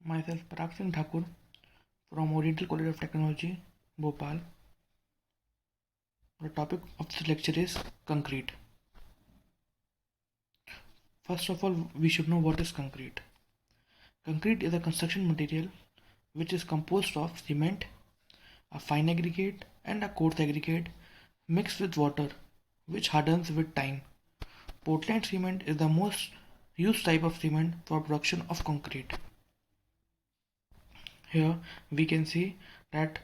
Myself Parag Singh Thakur from Oriental College of Technology, Bhopal. The topic of this lecture is concrete. First of all, we should know what is concrete. Concrete is a construction material which is composed of cement, a fine aggregate, and a coarse aggregate mixed with water, which hardens with time. Portland cement is the most used type of cement for production of concrete. Here we can see that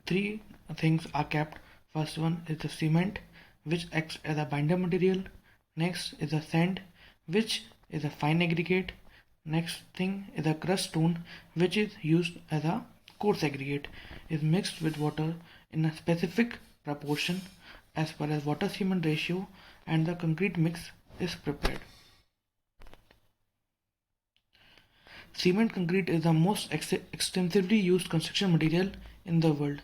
three things are kept. First one is the cement, which acts as a binder material. Next is the sand, which is a fine aggregate. Next thing is a crushed stone, which is used as a coarse aggregate, is mixed with water in a specific proportion as per as water cement ratio, and the concrete mix is prepared. Cement concrete is the most extensively used construction material in the world.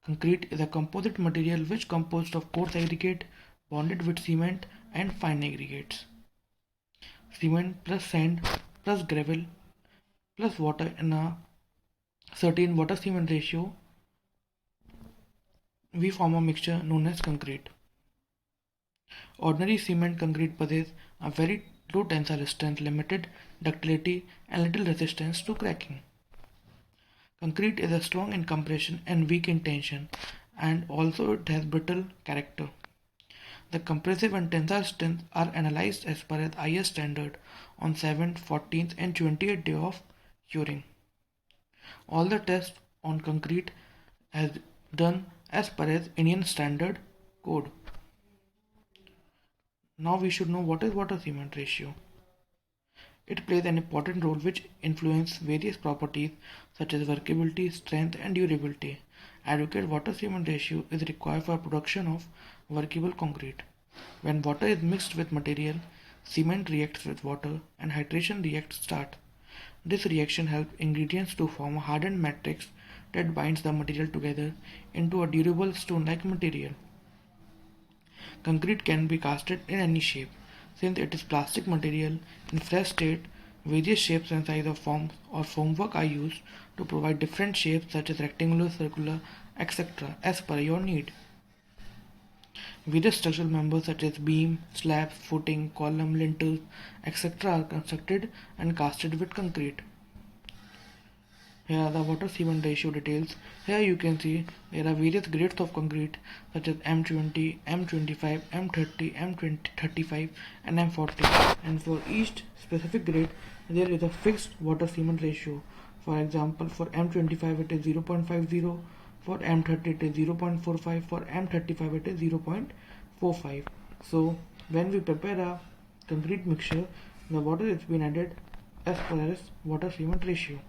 Concrete is a composite material which composed of coarse aggregate bonded with cement and fine aggregates. Cement plus sand plus gravel plus water in a certain water cement ratio, we form a mixture known as concrete. Ordinary cement concrete possesses a very low tensile strength, limited ductility, and little resistance to cracking. Concrete is strong in compression and weak in tension, and also it has brittle character. The compressive and tensile strengths are analyzed as per as IS standard on 7th, 14th, and 28th day of curing. All the tests on concrete as done as per as Indian Standard Code. Now we should know what is water cement ratio. It plays an important role which influences various properties such as workability, strength, and durability. Adequate water cement ratio is required for production of workable concrete. When water is mixed with material, cement reacts with water and hydration reacts start. This reaction helps ingredients to form a hardened matrix that binds the material together into a durable stone-like material. Concrete can be casted in any shape. Since it is plastic material in fresh state, various shapes and size of forms or formwork are used to provide different shapes such as rectangular, circular, etc. as per your need. Various structural members such as beam, slabs, footing, column, lintels, etc. are constructed and casted with concrete. Here are the water cement ratio details. Here you can see there are various grades of concrete such as M20, M25, M30, M35 and M40, and for each specific grade there is a fixed water cement ratio. For example, for M25 it is 0.50, for M30 it is 0.45, for M35 it is 0.45. So when we prepare a concrete mixture, the water is being added as per as water cement ratio.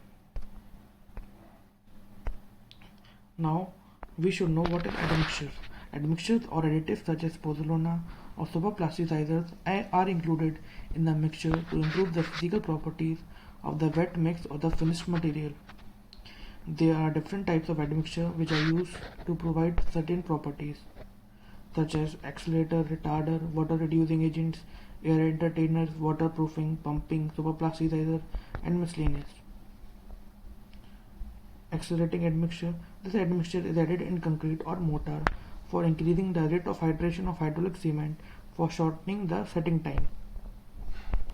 Now we should know what is admixtures. Admixtures or additives such as pozzolana or superplasticizers are included in the mixture to improve the physical properties of the wet mix or the finished material. There are different types of admixture which are used to provide certain properties such as accelerator, retarder, water reducing agents, air entertainers, waterproofing, pumping, superplasticizer and miscellaneous. Accelerating admixture. This admixture is added in concrete or mortar for increasing the rate of hydration of hydraulic cement for shortening the setting time.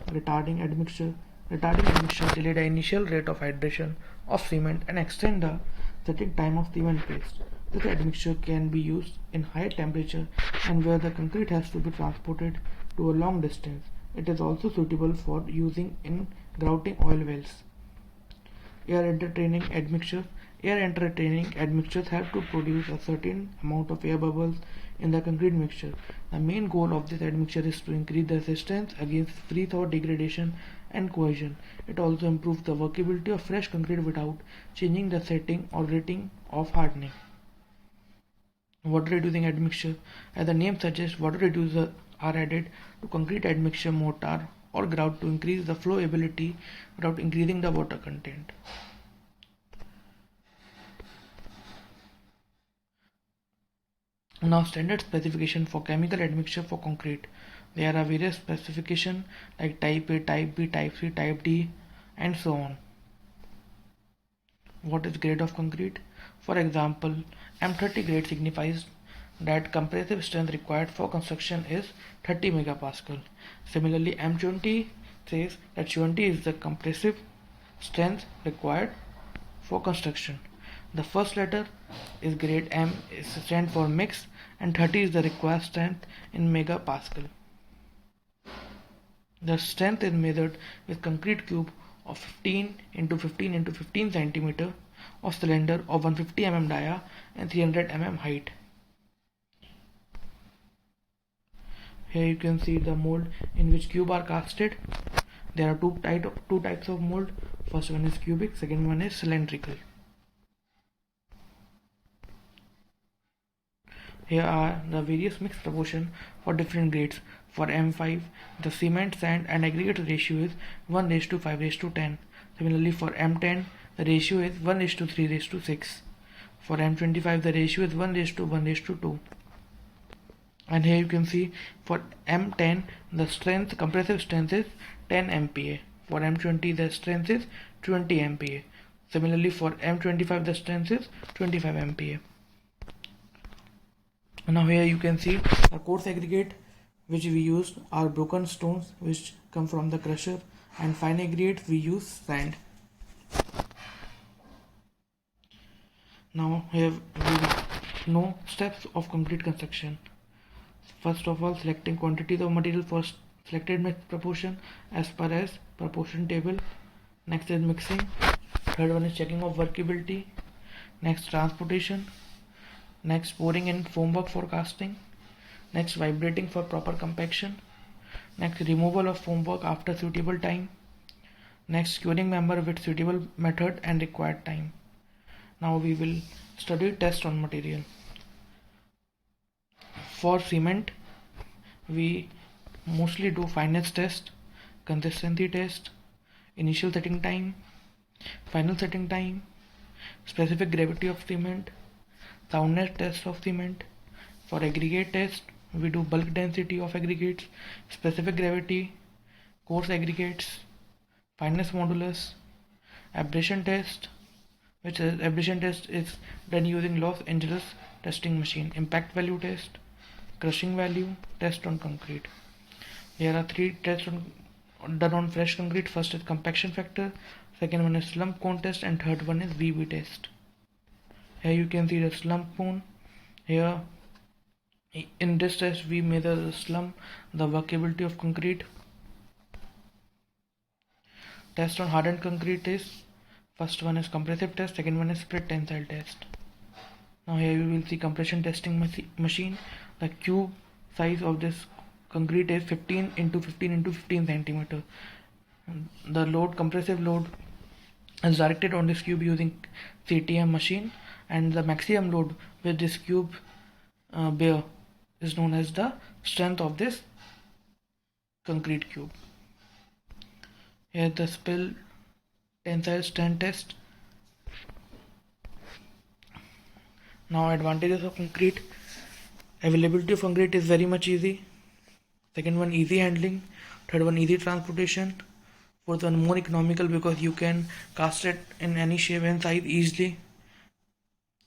Retarding admixture. Retarding admixture delay the initial rate of hydration of cement and extend the setting time of cement paste. This admixture can be used in high temperature and where the concrete has to be transported to a long distance. It is also suitable for using in grouting oil wells. Air entertaining admixtures. Air entertaining admixtures have to produce a certain amount of air bubbles in the concrete mixture. The main goal of this admixture is to increase the resistance against freeze-thaw degradation and cohesion. It also improves the workability of fresh concrete without changing the setting or rating of hardening. Water reducing admixture. As the name suggests, water reducers are added to concrete admixture mortar or grout to increase the flowability without increasing the water content. Now, standard specification for chemical admixture for concrete. There are various specifications like type A, type B, type C, type D and so on. what is grade of concrete. For example, M30 grade signifies that compressive strength required for construction is 30 megapascal. Similarly, M20 says that 20 is the compressive strength required for construction. The first letter is grade M is stand for mix, and 30 is the required strength in megapascal. The strength is measured with concrete cube of 15 into 15 into 15 centimeter of cylinder of 150 mm dia and 300 mm height. Here you can see the mold in which cube are casted. There are two types of mold. First one is cubic, second one is cylindrical. Here are the various mixed proportion for different grades. For M5, the cement, sand and aggregate ratio is 1:5:10. Similarly, for M10, the ratio is 1:3:6. For M25, the ratio is 1:1:2. And here you can see for M10, the compressive strength is 10 MPa. For M20, the strength is 20 MPa. Similarly, for M25, the strength is 25 MPa. Now here you can see the coarse aggregate which we used are broken stones which come from the crusher, and fine aggregate we use sand. Now here we know steps of complete construction. First of all, selecting quantities of material for selected mixed proportion as per as proportion table. Next is mixing. Third one is checking of workability. Next, transportation. Next, pouring in formwork for casting. Next, vibrating for proper compaction. Next, removal of formwork after suitable time. Next, curing member with suitable method and required time. Now we will study test on material. For cement, we mostly do fineness test, consistency test, initial setting time, final setting time, specific gravity of cement, soundness test of cement. For aggregate test, we do bulk density of aggregates, specific gravity, coarse aggregates, fineness modulus, abrasion test, which is abrasion test is done using Los Angeles testing machine, impact value test, crushing value, test on concrete. There are three tests done on fresh concrete. First is compaction factor, second one is slump cone test, and third one is VB test. Here you can see the slump cone. Here in this test we measure the slump, the workability of concrete. Test on hardened concrete is first one is compressive test, second one is split tensile test. Now here you will see compression testing machine. The cube size of this concrete is 15 into 15 into 15 centimeter. The load, compressive load, is directed on this cube using CTM machine, and the maximum load with this cube bear is known as the strength of this concrete cube. Here the spill tensile strength test. Now advantages of concrete. Availability of concrete is very much easy. Second one, easy handling. Third one, easy transportation. Fourth one, more economical because you can cast it in any shape and size easily.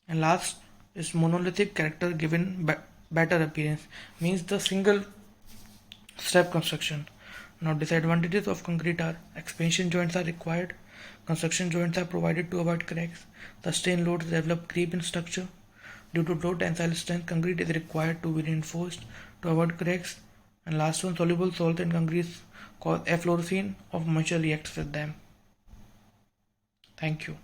And last is monolithic character given better appearance, means the single step construction. Now disadvantages of concrete are expansion joints are required, construction joints are provided to avoid cracks, sustained loads develop creep in structure. Due to low tensile strength, concrete is required to be reinforced to avoid cracks. And last one, soluble salt in concrete cause efflorescence of moisture reacts with them. Thank you.